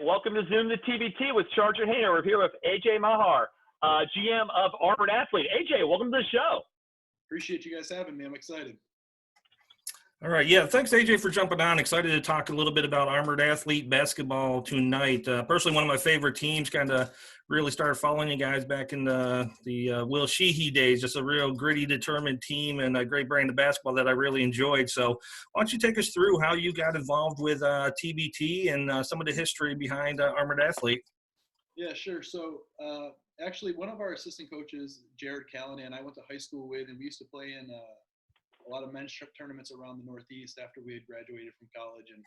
welcome to Zoom the TBT with Sergeant Hayner. We're here with AJ Mahar, GM of Armored Athlete. AJ, welcome to the show. Appreciate you guys having me. I'm excited. All right. Yeah. Thanks, AJ, for jumping on. Excited to talk a little bit about Armored Athlete basketball tonight. Personally, one of my favorite teams. Kind of really started following you guys back in the Will Sheehy days. Just a real gritty, determined team and a great brand of basketball that I really enjoyed. So why don't you take us through how you got involved with TBT and some of the history behind Armored Athlete? Yeah, sure. So actually, one of our assistant coaches, Jared Callahan, I went to high school with, and we used to play in a lot of men's tournaments around the Northeast after we had graduated from college. And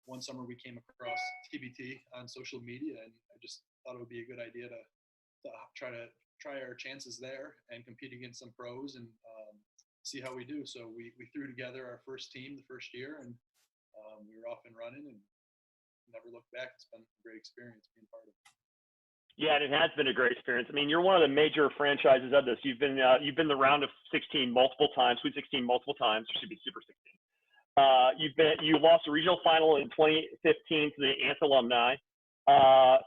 one summer we came across TBT on social media, and I just thought it would be a good idea to try our chances there and compete against some pros and see how we do. So we threw together our first team the first year, and we were off and running and never looked back. It's been a great experience being part of it. Yeah, and it has been a great experience. I mean, you're one of the major franchises of this. You've been the round of 16 multiple times, Sweet 16 multiple times. It should be Super 16. You lost a regional final in 2015 to the Ants alumni.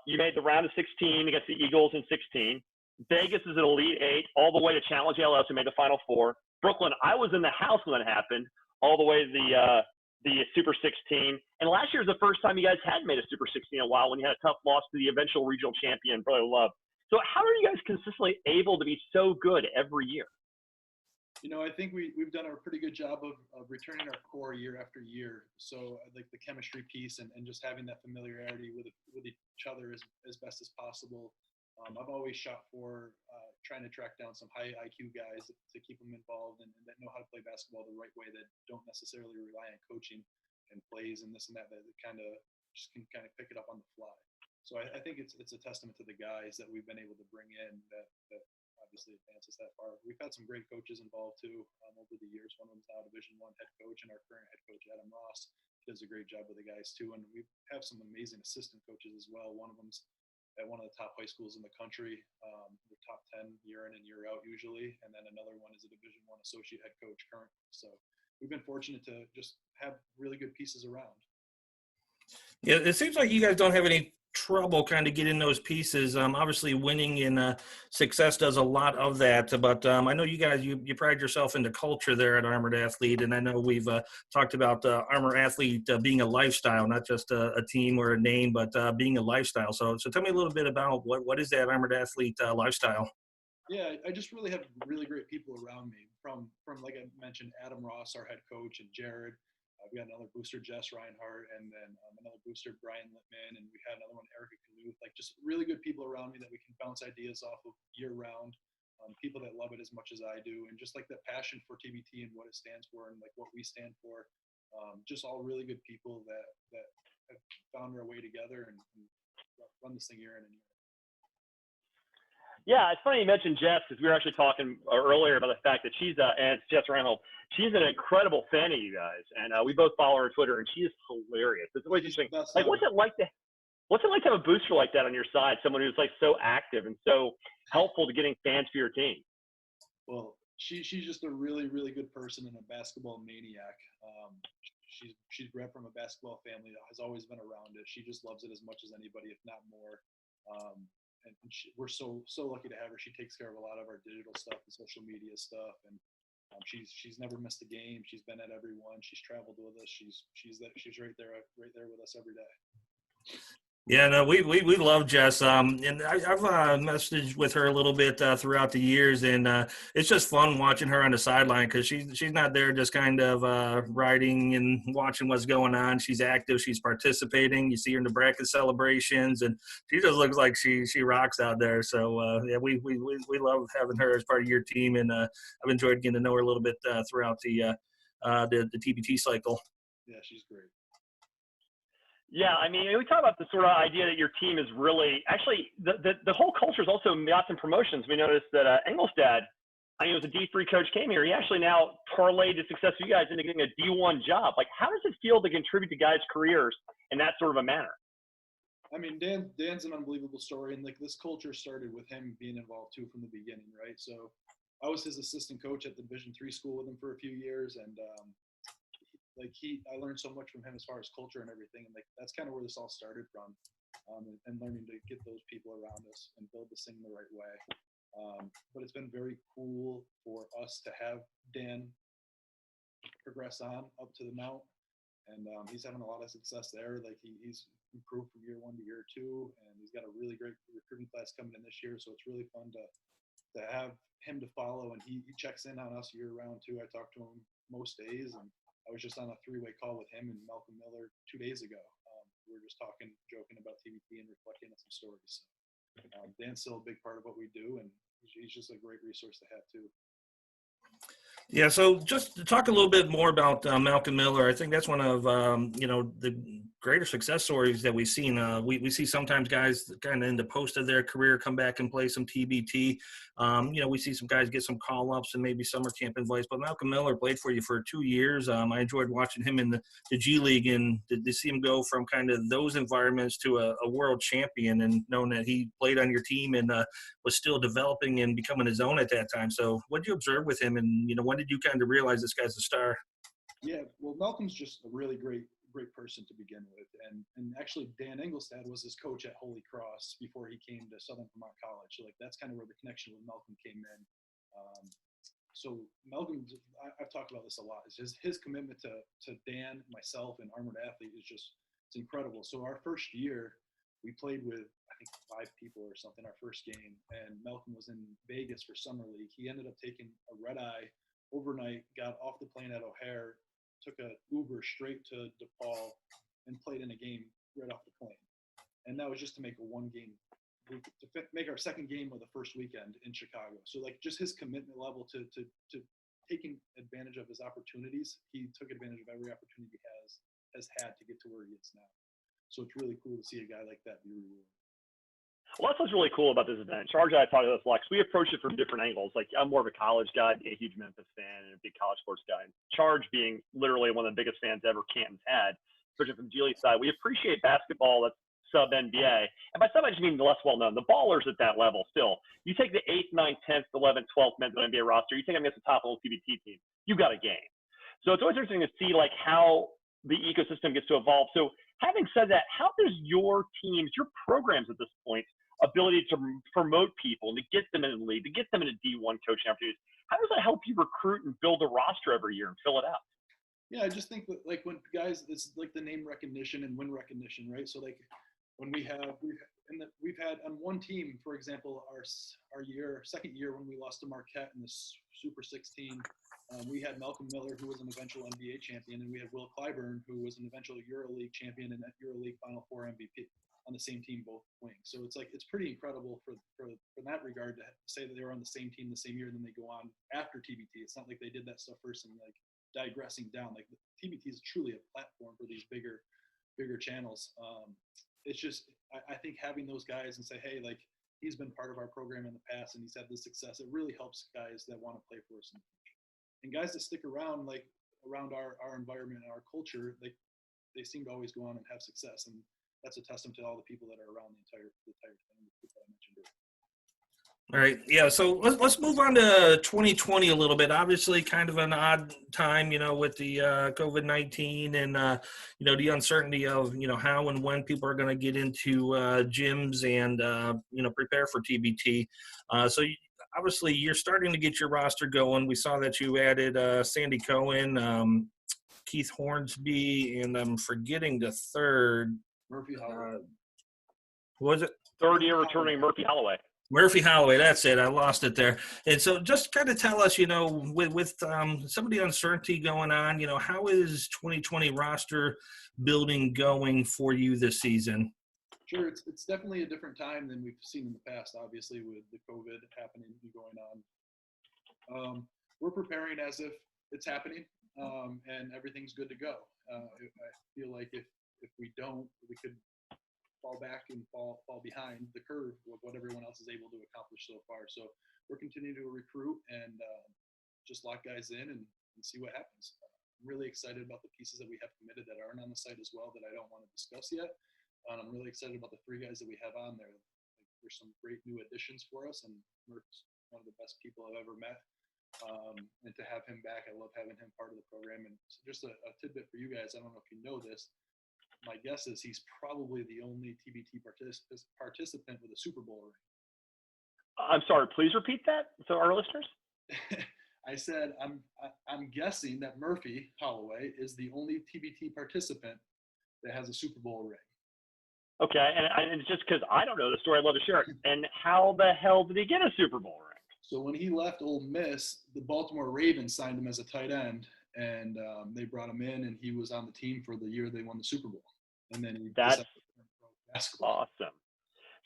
You made the round of 16 against the Eagles in 16. Vegas is an Elite Eight, all the way to Challenge LS, who made the Final Four. Brooklyn, I was in the house when that happened, all the way to the Super 16. And last year was the first time you guys had made a Super 16 in a while when you had a tough loss to the eventual regional champion, Brother Love. So how are you guys consistently able to be so good every year? You know, I think we've done a pretty good job of returning our core year after year. So like the chemistry piece and just having that familiarity with each other as best as possible. I've always shot for trying to track down some high IQ guys to keep them involved and that know how to play basketball the right way, that don't necessarily rely on coaching and plays and this and that kind of just can kind of pick it up on the fly. So I think it's a testament to the guys that we've been able to bring in that obviously advances that far. We've had some great coaches involved too over the years. One of them's now Division I head coach, and our current head coach, Adam Ross, does a great job with the guys too. And we have some amazing assistant coaches as well. One of them's at one of the top high schools in the country, the top 10 year in and year out usually. And then another one is a Division I associate head coach currently. So we've been fortunate to just have really good pieces around. Yeah, it seems like you guys don't have any trouble kind of getting those pieces. Obviously winning in success does a lot of that, but I know you guys, you pride yourself in the culture there at Armored Athlete, and I know we've talked about Armored Athlete being a lifestyle, not just a team or a name, but being a lifestyle. So tell me a little bit about what is that Armored Athlete lifestyle? Yeah, I just really have really great people around me from like I mentioned, Adam Ross, our head coach, and Jared. We got another booster, Jess Reinhardt, and then another booster, Brian Littman, and we had another one, Erica Knuth. Like just really good people around me that we can bounce ideas off of year round. People that love it as much as I do, and just like that passion for TBT and what it stands for, and like what we stand for. Just all really good people that have found their way together and run this thing year in and year out. Yeah, it's funny you mentioned Jess, because we were actually talking earlier about the fact that and it's Jess Reinhold, she's an incredible fan of you guys, and we both follow her on Twitter, and she is hilarious. It's always interesting. Like, what's it like to have a booster like that on your side? Someone who's like so active and so helpful to getting fans for your team. Well, she's just a really, really good person and a basketball maniac. She's bred from a basketball family that has always been around it. She just loves it as much as anybody, if not more. And we're so lucky to have her. She takes care of a lot of our digital stuff and social media stuff, and she's never missed a game. She's been at every one. She's traveled with us. She's right there with us every day. Yeah, no, we love Jess. And I've messaged with her a little bit throughout the years, and it's just fun watching her on the sideline because she's not there just kind of riding and watching what's going on. She's active. She's participating. You see her in the bracket celebrations, and she just looks like she rocks out there. So yeah, we love having her as part of your team, and I've enjoyed getting to know her a little bit throughout the TBT cycle. Yeah, she's great. Yeah, I mean, we talk about the sort of idea that your team is really actually the whole culture is also got some promotions. We noticed that Engelstad, I mean, it was a D3 coach came here. He actually now parlayed the success of you guys into getting a D1 job. Like, how does it feel to contribute to guys' careers in that sort of a manner? I mean, Dan's an unbelievable story, and like this culture started with him being involved too from the beginning, right? So I was his assistant coach at the Division III school with him for a few years, and like I learned so much from him as far as culture and everything, and like that's kind of where this all started from, and learning to get those people around us and build this thing the right way. But it's been very cool for us to have Dan progress on up to the mount, and he's having a lot of success there. Like he's improved from year 1 to year 2, and he's got a really great recruiting class coming in this year. So it's really fun to have him to follow, and he checks in on us year round too. I talk to him most days, and I was just on a 3-way call with him and Malcolm Miller 2 days ago. We were just talking, joking about TBT and reflecting on some stories. Dan's still a big part of what we do, and he's just a great resource to have too. Yeah, so just to talk a little bit more about Malcolm Miller, I think that's one of the greater success stories that we've seen. We see sometimes guys kind of in the post of their career come back and play some TBT. We see some guys get some call-ups and maybe summer camp invites, but Malcolm Miller played for you for 2 years. I enjoyed watching him in the G League, and to see him go from kind of those environments to a world champion, and knowing that he played on your team and was still developing and becoming his own at that time. So what did you observe with him, and when did you kind of realize this guy's a star? Yeah, well, Malcolm's just a really great person to begin with, and actually Dan Engelstad was his coach at Holy Cross before he came to Southern Vermont College. So like that's kind of where the connection with Malcolm came in. So Malcolm, I've talked about this a lot. His commitment to Dan, myself, and Armored Athlete is just, it's incredible. So our first year, we played with I think 5 people or something our first game, and Malcolm was in Vegas for summer league. He ended up taking a red eye overnight, got off the plane at O'Hare, took a Uber straight to DePaul, and played in a game right off the plane. And that was just to make make our second game of the first weekend in Chicago. So like just his commitment level to taking advantage of his opportunities. He took advantage of every opportunity he has had to get to where he is now. So it's really cool to see a guy like that be rewarded. Well, that's what's really cool about this event. Charge and I talked about this, Lex. We approach it from different angles. Like, I'm more of a college guy, a huge Memphis fan, and a big college sports guy. And Charge being literally one of the biggest fans ever Canton's had, especially from the G League side. We appreciate basketball that's sub-NBA. And by sub, I just mean the less well-known. The ballers at that level still. You take the 8th, 9th, 10th, 11th, 12th men's NBA roster, you take them against the top level TBT team, you got a game. So it's always interesting to see, like, how the ecosystem gets to evolve. So having said that, how does your teams, your programs at this point, ability to promote people and to get them in the league, to get them into D1 coaching opportunities, how does that help you recruit and build a roster every year and fill it out? Yeah, I just think that like when guys, it's like the name recognition and win recognition, right? So like when we've had on one team, for example, our second year when we lost to Marquette in the Super 16, we had Malcolm Miller, who was an eventual NBA champion, and we had Will Clyburn, who was an eventual EuroLeague champion and EuroLeague Final Four MVP on the same team, both wings. So it's like, it's pretty incredible for that regard to say that they were on the same team the same year, and then they go on after TBT. It's not like they did that stuff first and like digressing down. Like the TBT is truly a platform for these bigger channels. It's just, I think having those guys and say, hey, like he's been part of our program in the past and he's had this success, it really helps guys that want to play for us in the future. And guys that stick around, like around our environment and our culture, they seem to always go on and have success. And that's a testament to all the people that are around the entire thing that I mentioned earlier. All right. Yeah. So let's move on to 2020 a little bit. Obviously, kind of an odd time, with the COVID-19 and the uncertainty of how and when people are going to get into gyms and prepare for TBT. So obviously, you're starting to get your roster going. We saw that you added Sandy Cohen, Keith Hornsby, and I'm forgetting the third. Murphy Holloway. Was it? Third year returning Murphy Holloway. Murphy Holloway, that's it. I lost it there. And so just kind of tell us, with some of the uncertainty going on, how is 2020 roster building going for you this season? Sure. It's definitely a different time than we've seen in the past, obviously, with the COVID happening and going on. We're preparing as if it's happening and everything's good to go. I feel like if we don't, we could fall back and fall behind the curve of what everyone else is able to accomplish so far. So we're continuing to recruit and just lock guys in and see what happens. I'm really excited about the pieces that we have committed that aren't on the site as well that I don't want to discuss yet. I'm really excited about the 3 guys that we have on there. There's some great new additions for us, and Murph's one of the best people I've ever met. and to have him back, I love having him part of the program. And just a tidbit for you guys, I don't know if you know this. My guess is he's probably the only TBT participant with a Super Bowl ring. I'm sorry, please repeat that so our listeners. I said I'm guessing that Murphy Holloway is the only TBT participant that has a Super Bowl ring. Okay, and it's just because I don't know the story, I'd love to share it. And how the hell did he get a Super Bowl ring? So when he left Ole Miss, the Baltimore Ravens signed him as a tight end, and they brought him in, and he was on the team for the year they won the Super Bowl. And then he That's basketball. awesome.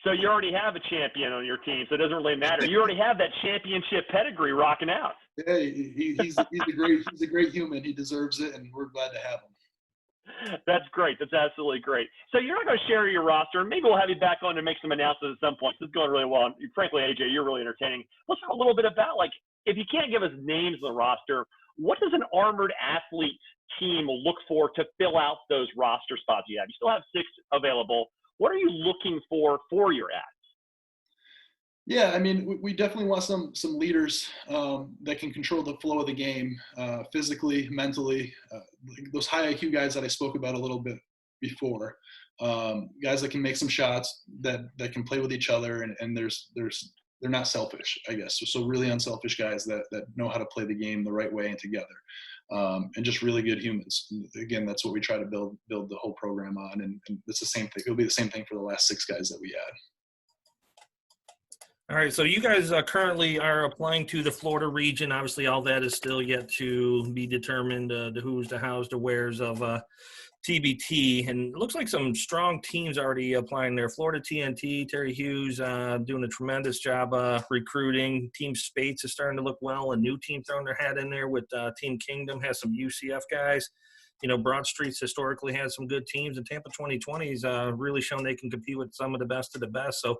So you already have a champion on your team, so it doesn't really matter. You already have that championship pedigree rocking out. Hey, he's a great human. He deserves it, and we're glad to have him. That's great. That's absolutely great. So you're not going to share your roster. Maybe we'll have you back on to make some announcements at some point. This is going really well. And frankly, AJ, you're really entertaining. Let's talk a little bit about, like, if you can't give us names on the roster, what does an Armored Athlete team look for to fill out those roster spots you have? You still have 6 available. What are you looking for your ads? Yeah, I mean, we definitely want some leaders that can control the flow of the game, physically, mentally. Those high IQ guys that I spoke about a little bit before, guys that can make some shots, that can play with each other, and they're not selfish, I guess. So really unselfish guys that know how to play the game the right way and together, and just really good humans. Again, that's what we try to build the whole program on, and it's the same thing. It'll be the same thing for the last 6 guys that we add. All right, so you guys currently are applying to the Florida region. Obviously, all that is still yet to be determined, the who's, the how's, the where's of TBT. And it looks like some strong teams already applying there. Florida TNT, Terry Hughes doing a tremendous job recruiting. Team Spates is starting to look well. A new team throwing their hat in there with Team Kingdom, has some UCF guys. You know, Broad Street's historically had some good teams, and Tampa 2020's really shown they can compete with some of the best of the best. So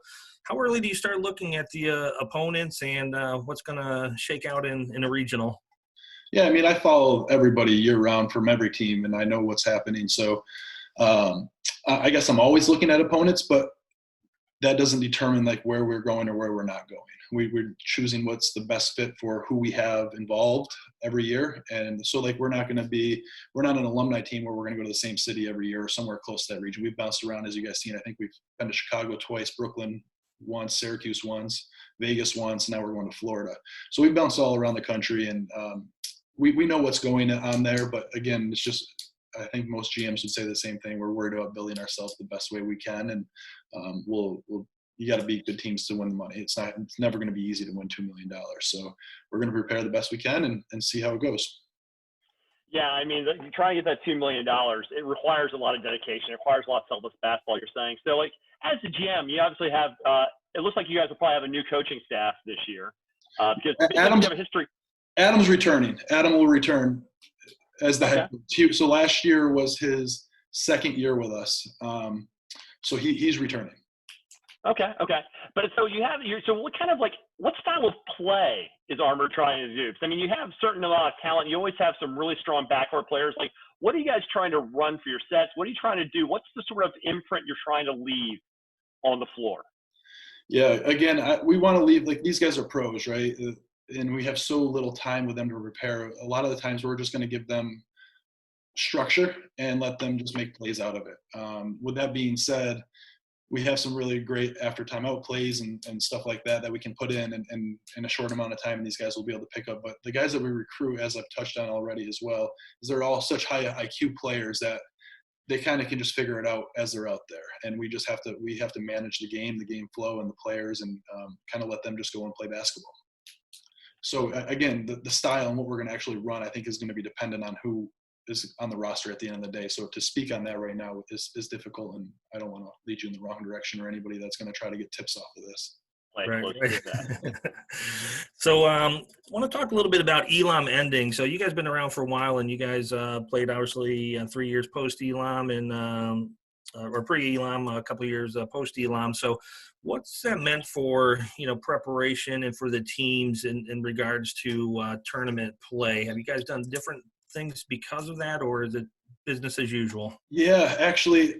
how early do you start looking at the opponents and what's going to shake out in a regional? Yeah, I mean, I follow everybody year-round from every team, and I know what's happening. So I guess I'm always looking at opponents, but that doesn't determine, like, where we're going or where we're not going. We're choosing what's the best fit for who we have involved every year. And so, like, we're not an alumni team where we're going to go to the same city every year or somewhere close to that region. We've bounced around, as you guys seen. I think we've been to Chicago twice, Brooklyn once, Syracuse once, Vegas once, now we're going to Florida. So we bounced all around the country, and we know what's going on there. But again, it's just, I think most GMs would say the same thing. We're worried about building ourselves the best way we can, and you got to beat good teams to win the money. It's never going to be easy to win $2 million. So we're going to prepare the best we can and see how it goes. Yeah, I mean, trying to get that $2 million, it requires a lot of dedication. It requires a lot of selfless basketball, you're saying. So, like, as a GM, you obviously have it looks like you guys will probably have a new coaching staff this year. Because you have a history. Adam's returning. Adam will return as the head coach. So last year was his 2nd year with us. So he's returning. Okay. But so what style of play is Armor trying to do? Because, I mean, you have a certain amount of talent. You always have some really strong backcourt players. Like, what are you guys trying to run for your sets? What are you trying to do? What's the sort of imprint you're trying to leave on the floor? Yeah, again, we want to leave, like, these guys are pros, right? And we have so little time with them to prepare. A lot of the times we're just going to give them structure and let them just make plays out of it. With that being said, we have some really great after timeout plays and stuff like that we can put in a short amount of time, and these guys will be able to pick up. But the guys that we recruit, as I've touched on already as well, is they're all such high IQ players that they kind of can just figure it out as they're out there. And we have to manage the game flow and the players, and kind of let them just go and play basketball. So again, the style and what we're going to actually run, I think, is going to be dependent on who is on the roster at the end of the day. So to speak on that right now is difficult, and I don't want to lead you in the wrong direction or anybody that's going to try to get tips off of this. Right. So I want to talk a little bit about Elam ending. So you guys been around for a while, and you guys played obviously 3 years post Elam and or pre Elam, a couple of years post Elam. So what's that meant for, preparation and for the teams in regards to tournament play? Have you guys done different things because of that, or is it business as usual? Yeah, actually,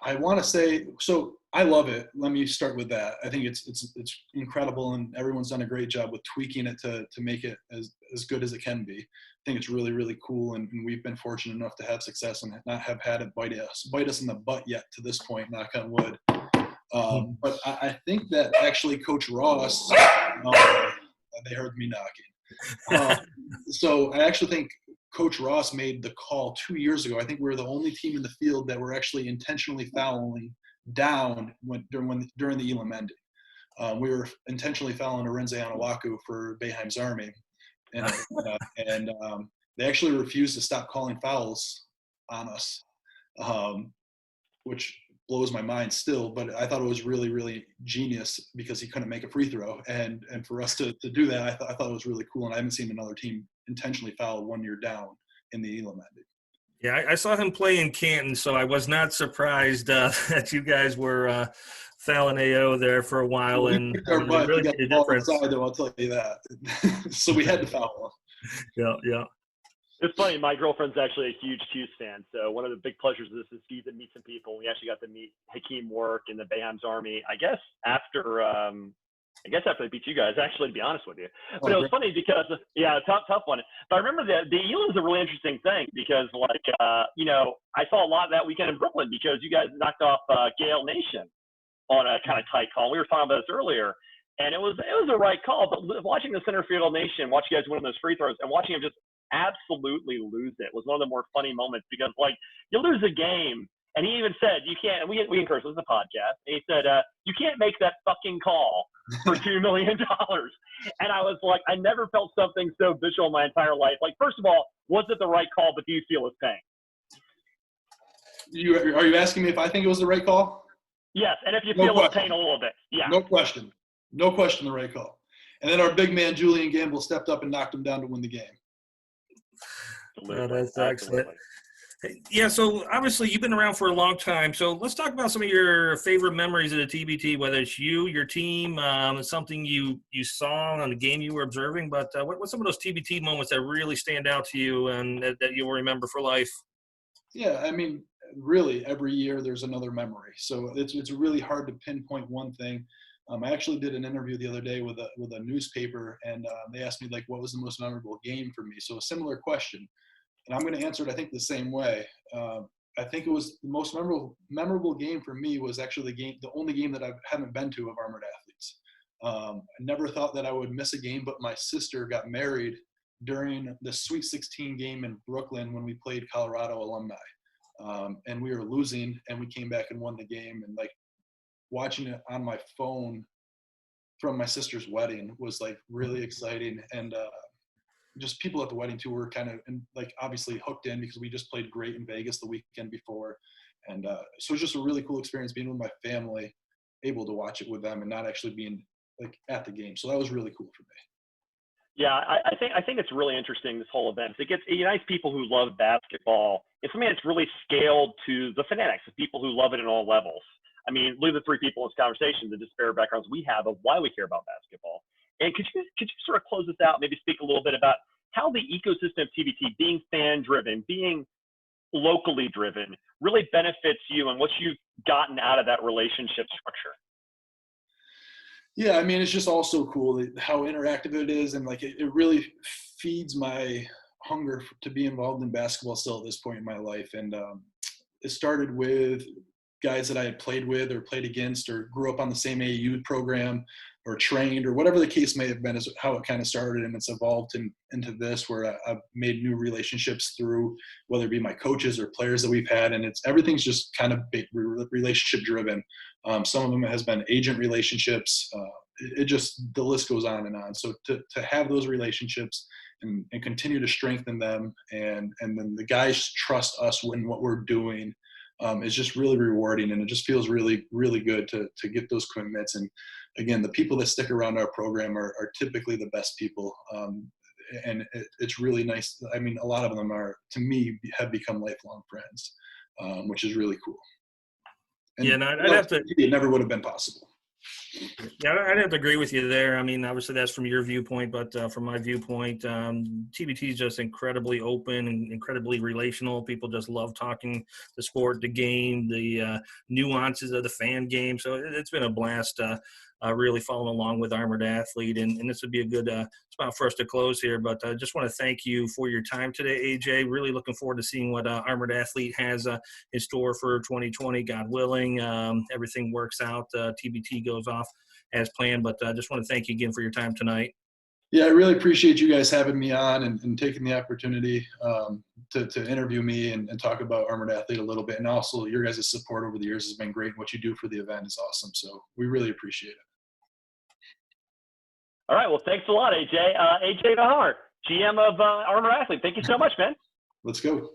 I want to say, so I love it. Let me start with that. I think it's incredible, and everyone's done a great job with tweaking it to make it as good as it can be. I think it's really, really cool, and we've been fortunate enough to have success and not have had it bite us in the butt yet to this point, knock on wood. But I think that actually Coach Ross, they heard me knocking. So I actually think Coach Ross made the call 2 years ago. I think we were the only team in the field that were actually intentionally fouling down during the Elam ending. We were intentionally fouling Arinze Anawaku for Boeheim's Army, and they actually refused to stop calling fouls on us, which blows my mind still. But I thought it was really, really genius because he couldn't make a free throw, and for us to do that, I thought it was really cool. And I haven't seen another team intentionally foul 1 year down in the Elam ending. Yeah, I saw him play in Canton, so I was not surprised that you guys were fouling AO there for a while, and really made a difference. Though, I'll tell you that. So we had to foul him. Yeah. It's funny. My girlfriend's actually a huge Hughes fan, so one of the big pleasures of this is to get to meet some people. We actually got to meet Hakeem Work in the Boeheim's Army. I guess after they beat you guys, actually, to be honest with you. But it was funny because, tough one. But I remember the Elam is a really interesting thing because, I saw a lot that weekend in Brooklyn because you guys knocked off Gale Nation on a kind of tight call. We were talking about this earlier, and it was a right call. But watching the Centerfield Nation, watch you guys win those free throws, and watching them just absolutely lose it was one of the more funny moments because, you lose a game. And he even said, you can't, we encourage, this is a podcast. And he said, you can't make that fucking call for $2 million. And I was like, I never felt something so visual in my entire life. First of all, was it the right call, but do you feel his pain? Are you asking me if I think it was the right call? Yes, and if you feel his pain a little bit. Yeah. No question, the right call. And then our big man, Julian Gamble, stepped up and knocked him down to win the game. That's excellent. Yeah, so obviously you've been around for a long time. So let's talk about some of your favorite memories of the TBT, whether it's you, your team, something you saw on the game you were observing. But what's some of those TBT moments that really stand out to you and that you'll remember for life? Yeah, I mean, really, every year there's another memory. So it's really hard to pinpoint one thing. I actually did an interview the other day with a newspaper, and they asked me, what was the most memorable game for me? So a similar question. And I'm going to answer it, I think, the same way. I think it was the most memorable game for me was actually the only game that I haven't been to of Armored Athletes. I never thought that I would miss a game, but my sister got married during the Sweet 16 game in Brooklyn when we played Colorado alumni. And we were losing, and we came back and won the game. And watching it on my phone from my sister's wedding was really exciting. And just people at the wedding too were kind of obviously hooked in because we just played great in Vegas the weekend before. And so it was just a really cool experience being with my family, able to watch it with them and not actually being at the game. So that was really cool for me. Yeah, I think it's really interesting, this whole event. It unites people who love basketball. It's something that's really scaled to the fanatics, the people who love it at all levels. I mean, look at the three people in this conversation, the disparate backgrounds we have of why we care about basketball. And could you sort of close this out, maybe speak a little bit about how the ecosystem of TBT, being fan-driven, being locally driven, really benefits you and what you've gotten out of that relationship structure? Yeah, I mean, it's just also cool how interactive it is, and it really feeds my hunger to be involved in basketball still at this point in my life. And it started with guys that I had played with or played against or grew up on the same AAU program or trained or whatever the case may have been, is how it kind of started. And it's evolved into this where I've made new relationships through whether it be my coaches or players that we've had. And everything's just kind of relationship driven. Some of them has been agent relationships. The list goes on and on. So to have those relationships and continue to strengthen them and then the guys trust us in what we're doing is just really rewarding. And it just feels really, really good to get those commitments. And again, the people that stick around our program are typically the best people. And it's really nice. I mean, a lot of them to me, have become lifelong friends, which is really cool. And I'd have to. It never would have been possible. Yeah, I'd have to agree with you there. I mean, obviously that's from your viewpoint, but from my viewpoint, TBT is just incredibly open and incredibly relational. People just love talking the sport, the game, the nuances of the fan game. So it's been a blast really following along with Armored Athlete. And this would be a good spot for us to close here. But I just want to thank you for your time today, AJ. Really looking forward to seeing what Armored Athlete has in store for 2020, God willing. Everything works out. TBT goes off as planned, but I just want to thank you again for your time tonight. Yeah, I really appreciate you guys having me on and taking the opportunity to interview me and talk about Armored Athlete a little bit. And also your guys' support over the years has been great. What you do for the event is awesome. So we really appreciate it. All right. Well, thanks a lot, AJ. AJ Mahar, GM of Armored Athlete. Thank you so much, man. Let's go.